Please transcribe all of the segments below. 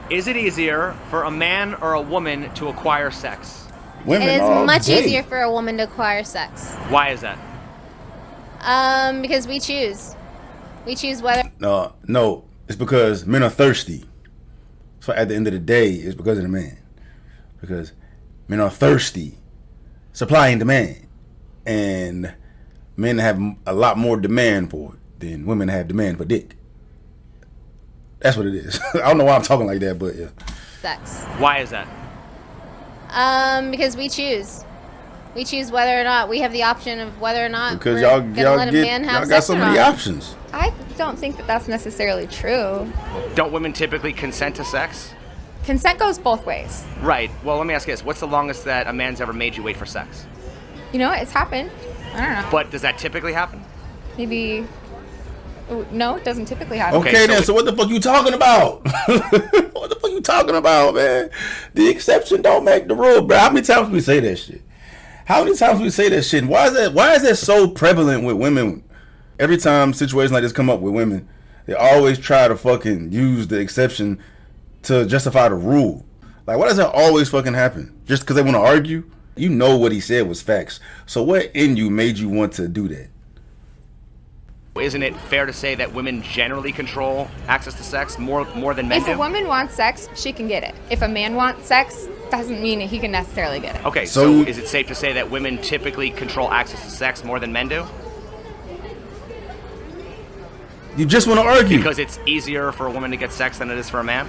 Is it easier for a man or a woman to acquire sex? Women It is all much day. easier for a woman to acquire sex. Why is that? Because we choose. We choose whether. No, it's because men are thirsty. So at the end of the day, it's because of the man. Because men are thirsty, supply and demand, and men have a lot more demand for it than women have demand for dick. That's what it is. I don't know why I'm talking like that, but yeah. Sex. Why is that? Because we choose. We choose whether or not we have the option of whether or not Because we're y'all gonna let a man have got sex so or many not. options. I don't think that that's necessarily true. Don't women typically consent to sex? Consent goes both ways. Right. Well, let me ask you this. What's the longest that a man's ever made you wait for sex? You know, it's happened. I don't know. But does that typically happen? Maybe. No, it doesn't typically happen. Okay, then, so what the fuck you talking about? What the fuck you talking about, man? The exception don't make the rule, bro. How many times we say that shit? How many times we say that shit? And why is that so prevalent with women? Every time situations like this come up with women, they always try to fucking use the exception to justify the rule. Like, why does that always fucking happen? Just because they want to argue? You know what he said was facts. So what in you made you want to do that? Isn't it fair to say that women generally control access to sex more than men If do? a woman wants sex, she can get it. If a man wants sex, doesn't mean that he can necessarily get it. Okay, so is it safe to say that women typically control access to sex more than men do? You just want to argue. Because it's easier for a woman to get sex than it is for a man?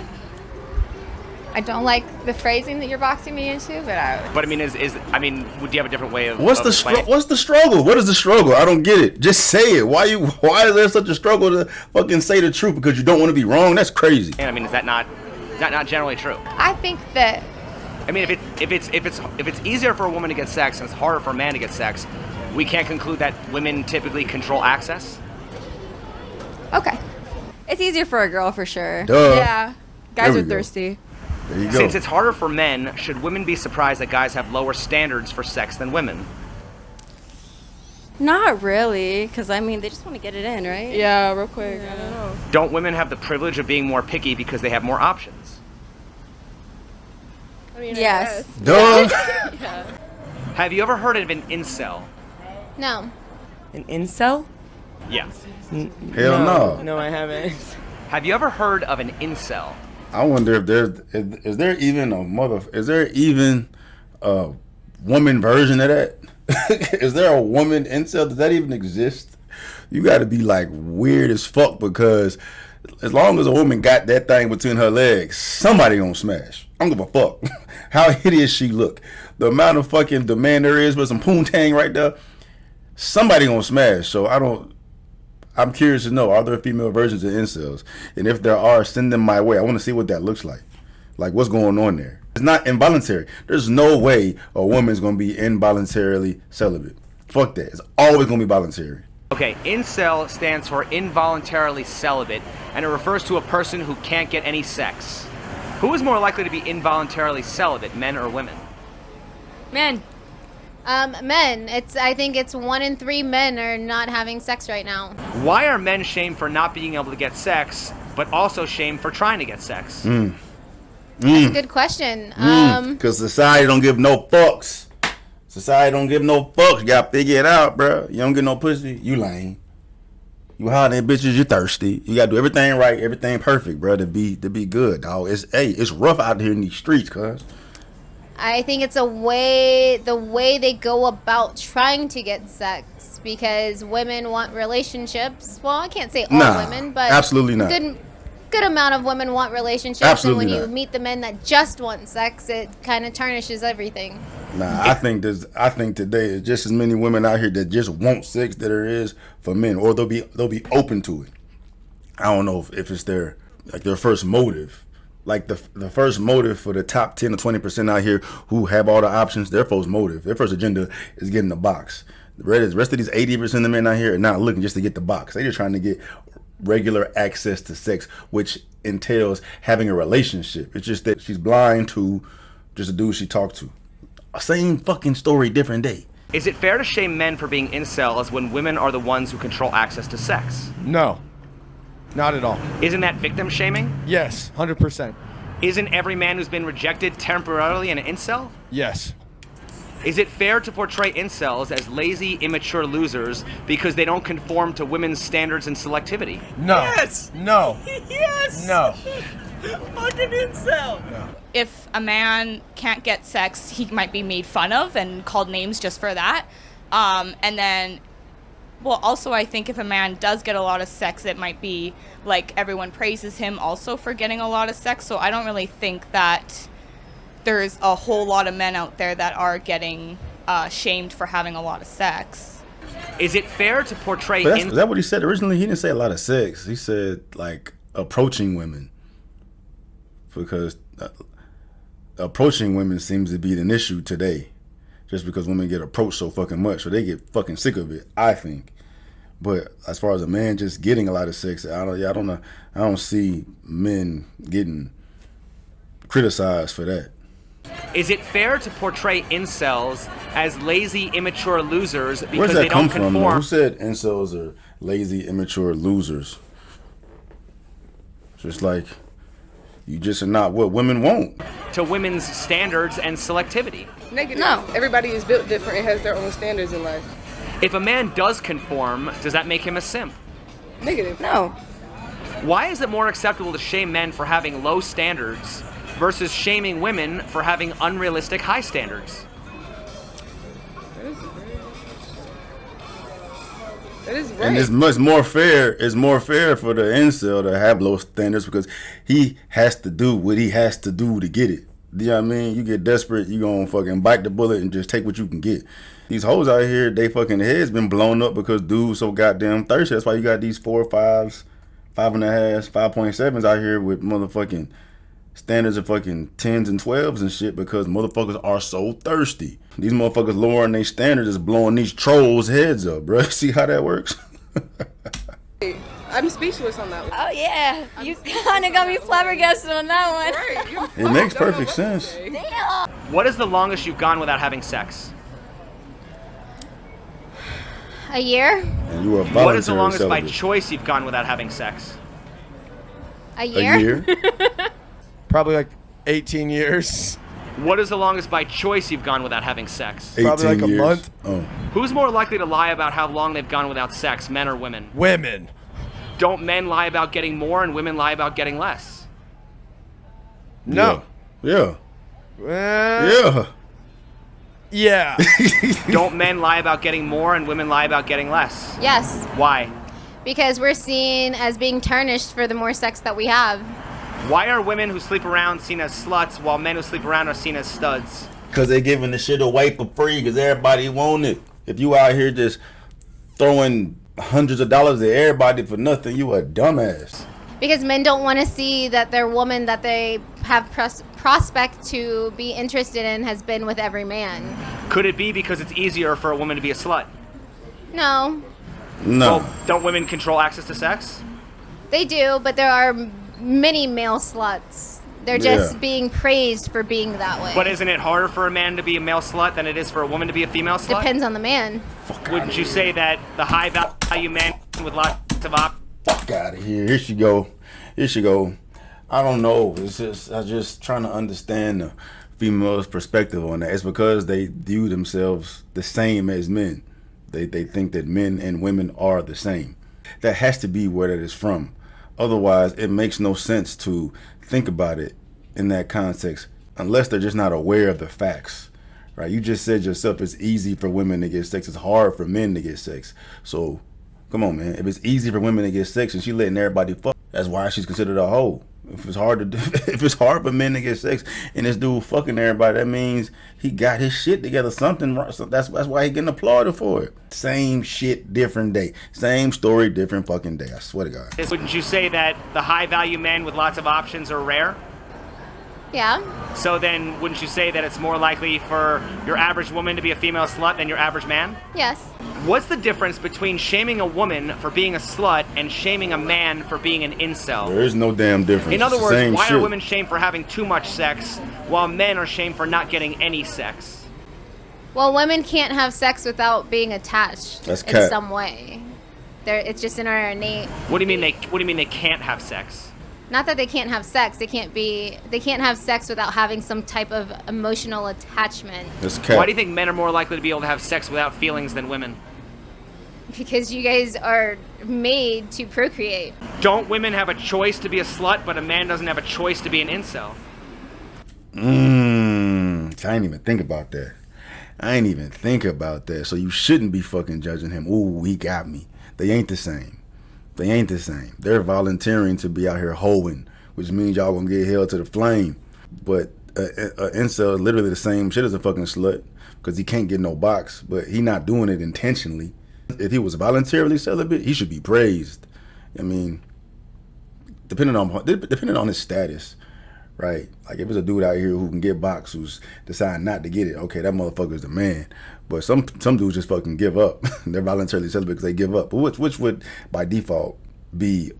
I don't like the phrasing that you're boxing me into, but But I mean, would you have a different way of? What's the struggle? What is the struggle? I don't get it. Just say it. Why is there such a struggle to fucking say the truth because you don't want to be wrong? That's crazy. I mean, is that not generally true? I think that. I mean, if it's easier for a woman to get sex and it's harder for a man to get sex, we can't conclude that women typically control access. Okay. It's easier for a girl for sure. Duh. Yeah. Guys There are we go. thirsty. There you go. Since it's harder for men, should women be surprised that guys have lower standards for sex than women? Not really, because I mean, they just want to get it in, right? Yeah, real quick. I don't know. Don't women have the privilege of being more picky because they have more options? I mean, Yes. Duh. Have you ever heard of an incel? No. An incel? Yeah. Hell no. No, I haven't. Have you ever heard of an incel? I wonder if is there even a woman version of that? Is there a woman incel? Does that even exist? You got to be like weird as fuck because as long as a woman got that thing between her legs, somebody gonna smash. I don't give a fuck how hideous she look. The amount of fucking demand there is with some poontang right there, somebody gonna smash. So I'm curious to know, are there female versions of incels? And if there are, send them my way. I want to see what that looks like. Like, what's going on there? It's not involuntary. There's no way a woman's going to be involuntarily celibate. Fuck that. It's always going to be voluntary. Okay, incel stands for involuntarily celibate, and it refers to a person who can't get any sex. Who is more likely to be involuntarily celibate, men or women? Men. Men. I think it's 1 in 3 men are not having sex right now. Why are men shamed for not being able to get sex, but also shamed for trying to get sex? That's a good question. Because society don't give no fucks. Society don't give no fucks. You got to figure it out, bro. You don't get no pussy, you lame. You hard at bitches, you thirsty. You got to do everything right, everything perfect, bro, to be good, dog. It's rough out here in these streets, cuz. I think it's the way they go about trying to get sex, because women want relationships. Well, I can't say all women, but absolutely not. Good amount of women want relationships. Absolutely and when not. you meet the men that just want sex, it kind of tarnishes everything. Nah, I think today is just as many women out here that just want sex that there is for men, or they'll be open to it. I don't know if it's their first motive. Like the first motive for the top 10 or 20% out here who have all the options, their first motive, their first agenda is getting the box. The rest of these 80% of men out here are not looking just to get the box. They're just trying to get regular access to sex, which entails having a relationship. It's just that she's blind to just a dude she talked to. Same fucking story, different day. Is it fair to shame men for being incels when women are the ones who control access to sex? No, not at all. Isn't that victim shaming? Yes, 100%. Isn't every man who's been rejected temporarily an incel? Yes. Is it fair to portray incels as lazy, immature losers because they don't conform to women's standards and selectivity? No. Yes. No. Yes. No. Fucking incel. If a man can't get sex, he might be made fun of and called names just for that. And then, well, also I think if a man does get a lot of sex, it might be like everyone praises him also for getting a lot of sex. So I don't really think that there's a whole lot of men out there that are getting shamed for having a lot of sex. Is it fair to portray Is that what he said originally? He didn't say a lot of sex. He said like approaching women, because approaching women seems to be an issue today, just because women get approached so fucking much, so they get fucking sick of it, I think. But as far as a man just getting a lot of sex, I don't know. I don't see men getting criticized for that. Is it fair to portray incels as lazy, immature losers because Where's that they come don't from? conform? Who said incels are lazy, immature losers? Just like you just are not what women want. To women's standards and selectivity. Negative. No. Everybody is built different and has their own standards in life. If a man does conform, does that make him a simp? Negative. No. Why is it more acceptable to shame men for having low standards versus shaming women for having unrealistic high standards? That is right. And it's much more fair. It's more fair for the incel to have low standards because he has to do what he has to do to get it. You know what I mean? You get desperate, you gonna fucking bite the bullet and just take what you can get. These hoes out here, they fucking heads been blown up because dudes so goddamn thirsty. That's why you got these 4 or 5s, 5.5s, 5.7s out here with motherfucking standards of fucking 10s and 12s and shit, because motherfuckers are so thirsty. These motherfuckers lowering their standards is blowing these trolls' heads up, bro. See how that works? I'm speechless on that one. Oh yeah, you kind of got me flabbergasted on that one. Right. It makes perfect sense. What is the longest you've gone without having sex? A year? And you are voluntary What is the longest by celibate. choice you've gone without having sex? A year? A year? Probably like 18 years. What is the longest by choice you've gone without having sex? 18 Probably like a years. month. Oh. Who's more likely to lie about how long they've gone without sex, men or women? Women. Don't men lie about getting more and women lie about getting less? No. Yeah. Yeah. Yeah. Don't men lie about getting more and women lie about getting less? Yes, Why? because we're seen as being tarnished for the more sex that we have. Why are women who sleep around seen as sluts while men who sleep around are seen as studs? Because they're giving the shit away for free because everybody want it. If you out here just throwing hundreds of dollars at everybody for nothing, you a dumbass. Because men don't want to see that their woman that they have prospect to be interested in has been with every man. Could it be because it's easier for a woman to be a slut? No, No. Well, don't women control access to sex? they do, but there are many male sluts. They're just Yeah. being praised for being that way. But isn't it harder for a man to be a male slut than it is for a woman to be a female slut? Depends on the man. Wouldn't you say that the high value man with lots of Fuck out of here. Here she go. Here she go. I don't know. It's just I'm just trying to understand the female's perspective on that. It's because they view themselves the same as men. They think that men and women are the same. That has to be where that is from. Otherwise, it makes no sense to think about it in that context unless they're just not aware of the facts. Right? You just said yourself it's easy for women to get sex. It's hard for men to get sex. So come on, man. If it's easy for women to get sex and she letting everybody fuck, that's why she's considered a hoe. If it's hard to do, if it's hard for men to get sex and this dude fucking everybody, that means he got his shit together. Something wrong. So that's why he getting applauded for it. Same shit, different day. Same story, different fucking day. I swear to God. Wouldn't you say that the high value men with lots of options are rare? Yeah. So then wouldn't you say that it's more likely for your average woman to be a female slut than your average man? Yes. What's the difference between shaming a woman for being a slut and shaming a man for being an incel? There is no damn difference. In other It's the words, same why shit. are women shamed for having too much sex while men are shamed for not getting any sex? Well, women can't have sex without being attached That's in cat. some way. It's just in our innate. What do you mean they can't have sex? Not that they can't have sex. They can't have sex without having some type of emotional attachment. Why do you think men are more likely to be able to have sex without feelings than women? Because you guys are made to procreate. Don't women have a choice to be a slut, but a man doesn't have a choice to be an incel? I ain't even think about that. So you shouldn't be fucking judging him. Ooh, he got me. They ain't the same. They're volunteering to be out here hoeing, which means y'all gonna get held to the flame. But a incel is literally the same shit as a fucking slut, because he can't get no box, but he not doing it intentionally. If he was voluntarily celibate, he should be praised. I mean, depending on his status, right? Like if it's a dude out here who can get box, who's deciding not to get it, okay, that motherfucker's the man. But some dudes just fucking give up. They're voluntarily celibate because they give up. But which would by default be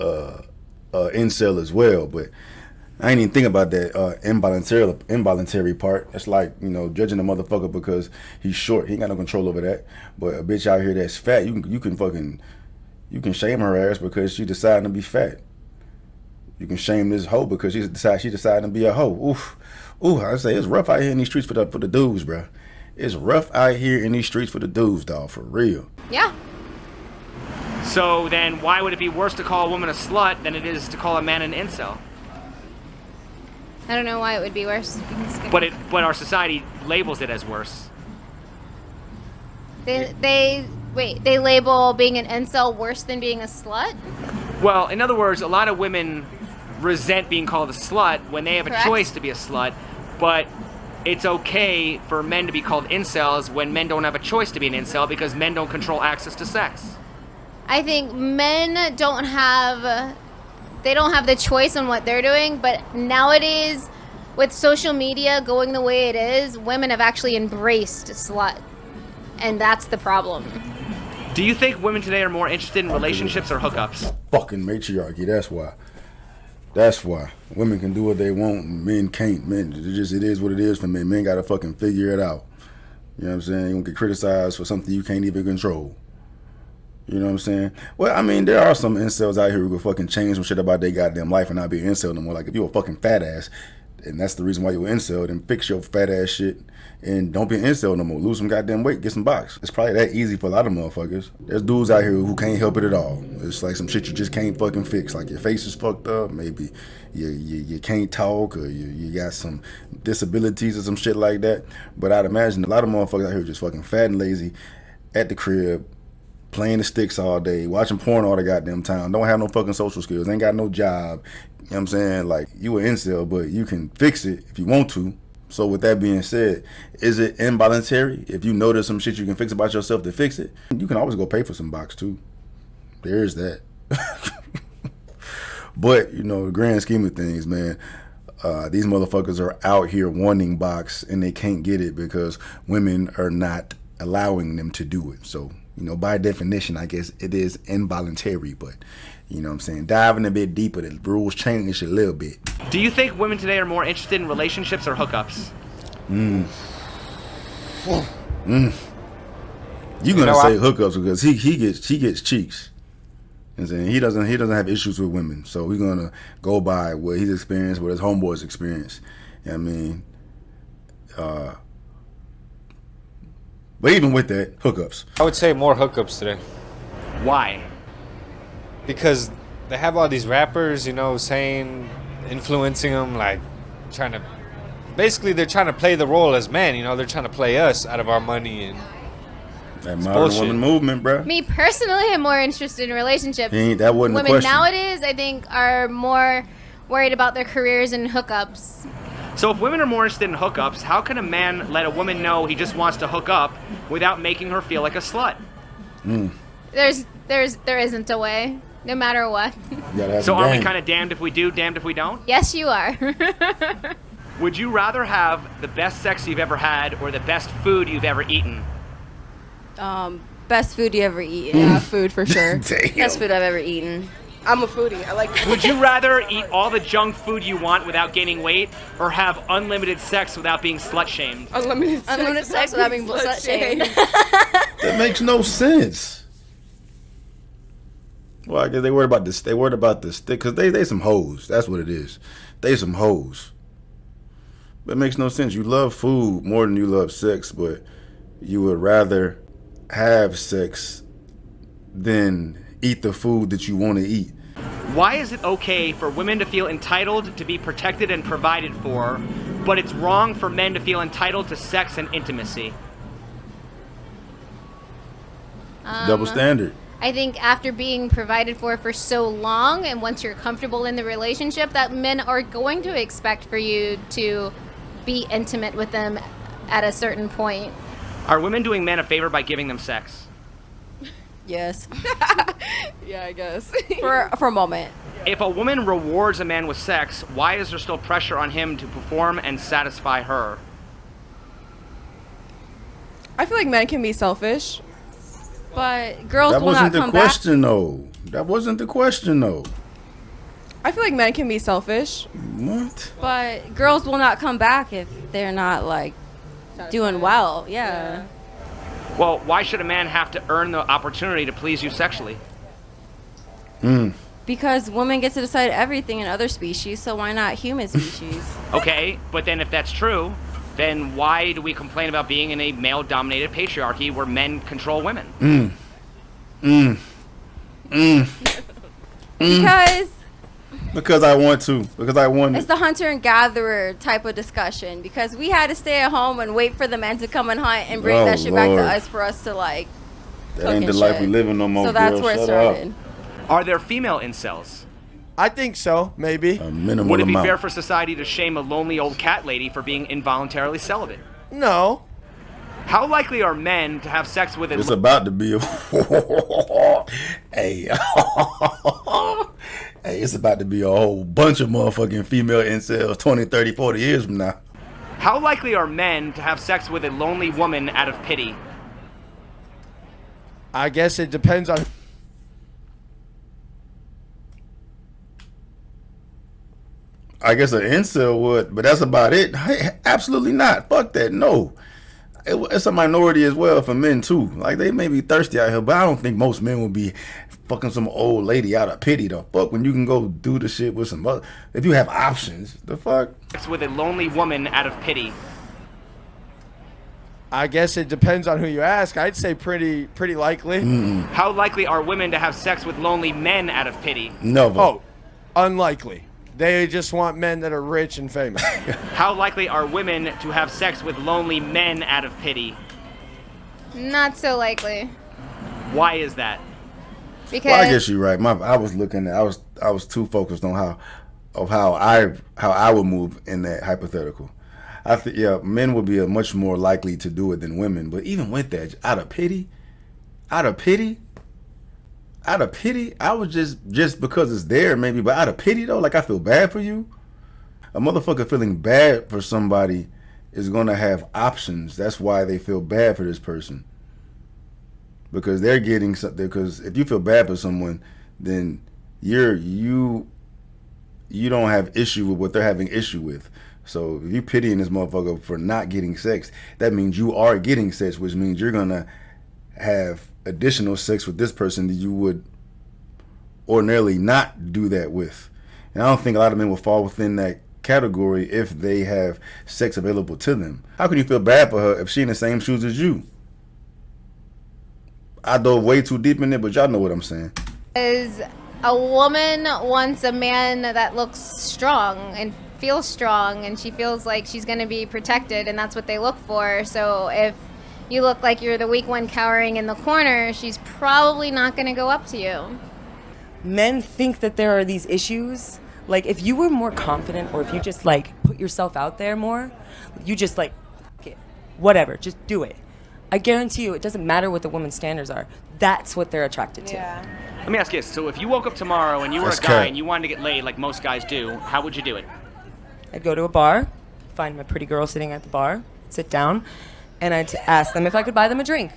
incel as well. But I ain't even think about that involuntary part. It's like, you know, judging a motherfucker because he's short. He ain't got no control over that. But a bitch out here that's fat, you can shame her ass because she decided to be fat. You can shame this hoe because she decided to be a hoe. Ooh, I say it's rough out here in these streets for the dudes, bro. It's rough out here in these streets for the dudes, dog, for real. Yeah. So then why would it be worse to call a woman a slut than it is to call a man an incel? I don't know why it would be worse. But our society labels it as worse. They label being an incel worse than being a slut? Well, in other words, a lot of women resent being called a slut when they have Correct. a choice to be a slut, but it's okay for men to be called incels when men don't have a choice to be an incel because men don't control access to sex. I think men don't have the choice on what they're doing, but nowadays with social media going the way it is, women have actually embraced slut. And that's the problem. Do you think women today are more interested in relationships or hookups? Fucking matriarchy, that's why. Women can do what they want and men can't. Men, it is what it is for men. Men gotta fucking figure it out. You know what I'm saying? You won't get criticized for something you can't even control. You know what I'm saying? Well, I mean, there are some incels out here who can fucking change some shit about their goddamn life and not be an incel no more. Like, if you're a fucking fat ass, and that's the reason why you're an incel, then fix your fat ass shit and don't be an incel no more. Lose some goddamn weight, get some box. It's probably that easy for a lot of motherfuckers. There's dudes out here who can't help it at all. It's like some shit you just can't fucking fix. Like your face is fucked up, maybe you can't talk, or you got some disabilities or some shit like that. But I'd imagine a lot of motherfuckers out here just fucking fat and lazy at the crib, playing the sticks all day, watching porn all the goddamn time, don't have no fucking social skills, ain't got no job. You know what I'm saying? Like, you an incel, but you can fix it if you want to. So with that being said, is it involuntary? If you know there's some shit you can fix about yourself to fix it, you can always go pay for some box too. There's that. But, you know, the grand scheme of things, man, these motherfuckers are out here wanting box and they can't get it because women are not allowing them to do it. So, you know, by definition, I guess it is involuntary, but, you know what I'm saying, diving a bit deeper, the rules change a little bit. Do you think women today are more interested in relationships or hookups? You're gonna say hookups because he gets cheeks. You know what I'm saying? He doesn't have issues with women, so we're gonna go by what he's experienced, what his homeboys experienced. You know what I mean? But even with that, hookups. I would say more hookups today. Why? Because they have all these rappers, you know, saying, influencing them, like trying to, basically they're trying to play the role as men, you know, they're trying to play us out of our money and that modern woman movement, bro. Me personally, I'm more interested in relationships. That wasn't the Women question. nowadays, I think, are more worried about their careers and hookups. So if women are more interested in hookups, how can a man let a woman know he just wants to hook up without making her feel like a slut? There isn't a way, no matter what. So are we kind of damned if we do, damned if we don't? Yes, you are. Would you rather have the best sex you've ever had or the best food you've ever eaten? Best food you ever eaten. Yeah, food for sure. Best food I've ever eaten. I'm a foodie. I like food. Would you rather eat all the junk food you want without gaining weight or have unlimited sex without being slut-shamed? Unlimited sex without being slut shamed. That makes no sense. Well, I guess they worried about this. They worried about the stick because they some hoes. That's what it is. They some hoes. But it makes no sense. You love food more than you love sex, but you would rather have sex than eat the food that you want to eat. Why is it okay for women to feel entitled to be protected and provided for, but it's wrong for men to feel entitled to sex and intimacy? Double standard. I think after being provided for so long, and once you're comfortable in the relationship, that men are going to expect for you to be intimate with them at a certain point. Are women doing men a favor by giving them sex? Yes. Yeah, I guess. For a moment. If a woman rewards a man with sex, why is there still pressure on him to perform and satisfy her? I feel like men can be selfish. But girls That will not wasn't the come back. question, though. That wasn't the question, though. I feel like men can be selfish. What? But girls will not come back if they're not like doing well. Yeah. Well, why should a man have to earn the opportunity to please you sexually? Because women get to decide everything in other species, so why not human species? Okay, but then if that's true, then why do we complain about being in a male-dominated patriarchy where men control women? Because I want to. Because I want it's it. the hunter and gatherer type of discussion. Because we had to stay at home and wait for the men to come and hunt and bring that shit back to Lord. us for us to like. That ain't the life we living no more. So that's girl. where it Shut started. Are there female incels? I think so, maybe. A minimal Would it be amount. fair for society to shame a lonely old cat lady for being involuntarily celibate? No. How likely are men to have sex with a... It's about to be a... Hey. Hey, it's about to be a whole bunch of motherfucking female incels 20, 30, 40 years from now. How likely are men to have sex with a lonely woman out of pity? I guess it depends on... I guess an incel would, but that's about it. Hey, absolutely not. Fuck that. No. It's a minority as well for men too. Like they may be thirsty out here, but I don't think most men will be fucking some old lady out of pity. The fuck when you can go do the shit with some other. If you have options, the fuck. Sex with a lonely woman out of pity. I guess it depends on who you ask. I'd say pretty likely. How likely are women to have sex with lonely men out of pity? Never. Oh, unlikely. They just want men that are rich and famous. How likely are women to have sex with lonely men out of pity? Not so likely. Why is that? Because Well, I guess you're right. I was looking at. I was too focused on how I would move in that hypothetical. I think men would be much more likely to do it than women. But even with that, out of pity, I would just because it's there maybe, but out of pity though, like I feel bad for you. A motherfucker feeling bad for somebody is gonna have options. That's why they feel bad for this person. Because they're getting something. Because if you feel bad for someone, then you don't have issue with what they're having issue with. So if you pitying this motherfucker for not getting sex, that means you are getting sex, which means you're gonna have additional sex with this person that you would ordinarily not do that with. And I don't think a lot of men will fall within that category if they have sex available to them. How can you feel bad for her if she in the same shoes as you? I dove way too deep in it, but y'all know what I'm saying. Is a woman wants a man that looks strong and feels strong, and she feels like she's going to be protected, and that's what they look for. So if you look like you're the weak one cowering in the corner, she's probably not going to go up to you. Men think that there are these issues. Like, if you were more confident, or if you just, like, put yourself out there more, you just, like, F it, whatever, just do it. I guarantee you, it doesn't matter what the woman's standards are. That's what they're attracted to. Yeah. Let me ask you this. So if you woke up tomorrow and you were a guy and you wanted to get laid like most guys do, how would you do it? I'd go to a bar, find my pretty girl sitting at the bar, sit down, and I'd ask them if I could buy them a drink.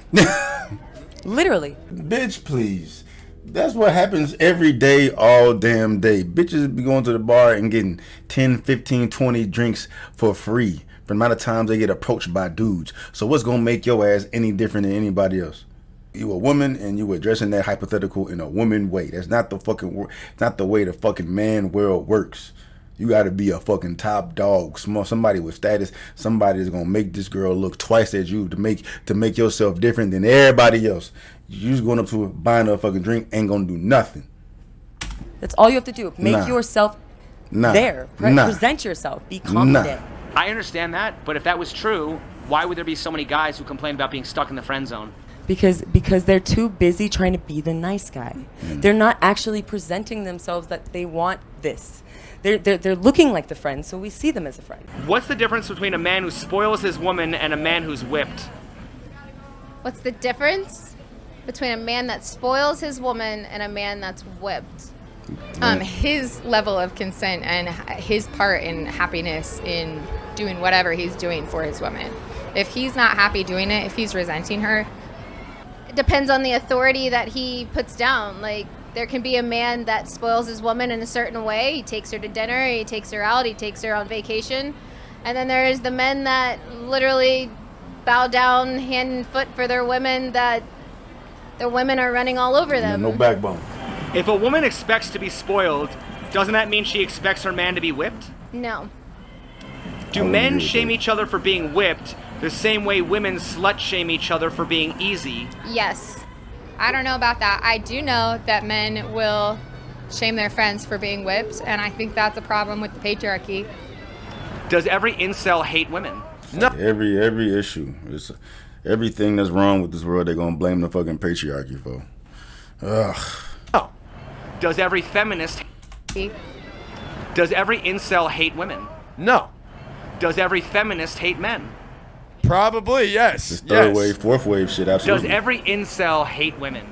Literally. Bitch, please. That's what happens every day, all damn day. Bitches be going to the bar and getting 10, 15, 20 drinks for free for the amount of times they get approached by dudes. So what's going to make your ass any different than anybody else? you a woman and you addressing that hypothetical in a woman way. That's not the fucking not the way the fucking man world works. You got to be a fucking top dog, somebody with status, somebody that's gonna make this girl look twice as you to make yourself different than everybody else. You just going up to her, buying her a fucking drink, ain't gonna do nothing. That's all you have to do. Make yourself there. Present yourself. Be confident. I understand that, but if that was true, why would there be so many guys who complain about being stuck in the friend zone? Because they're too busy trying to be the nice guy. They're not actually presenting themselves that they want this. They're looking like the friend, so we see them as a friend. What's the difference between a man who spoils his woman and a man who's whipped? What's the difference between a man that spoils his woman and a man that's whipped? His level of consent and his part in happiness in doing whatever he's doing for his woman. If he's not happy doing it, if he's resenting her, it depends on the authority that he puts down. Like, there can be a man that spoils his woman in a certain way. He takes her to dinner, he takes her out, he takes her on vacation. And then there's the men that literally bow down hand and foot for their women, that their women are running all over them. No backbone. If a woman expects to be spoiled, doesn't that mean she expects her man to be whipped? No. Do men shame each other for being whipped the same way women slut shame each other for being easy? Yes. I don't know about that. I do know that men will shame their friends for being whipped, and I think that's a problem with the patriarchy. Does every incel hate women? No. Every issue, everything that's wrong with this world, they're gonna blame the fucking patriarchy for. Ugh. Oh. Does every feminist? Does every incel hate women? No. Does every feminist hate men? Probably, yes. This third wave, fourth wave shit, absolutely. Does every incel hate women?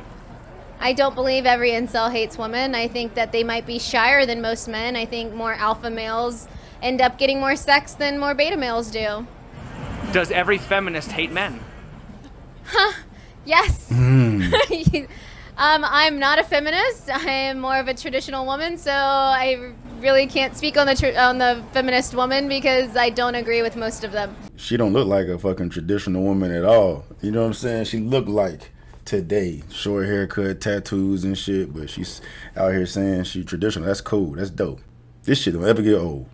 I don't believe every incel hates women. I think that they might be shyer than most men. I think more alpha males end up getting more sex than more beta males do. Does every feminist hate men? Huh. Yes. I'm not a feminist. I am more of a traditional woman, so I really can't speak on the feminist woman because I don't agree with most of them. She don't look like a fucking traditional woman at all. You know what I'm saying? She look like today, short haircut, tattoos and shit, but she's out here saying she traditional. That's cool. That's dope. This shit don't ever get old.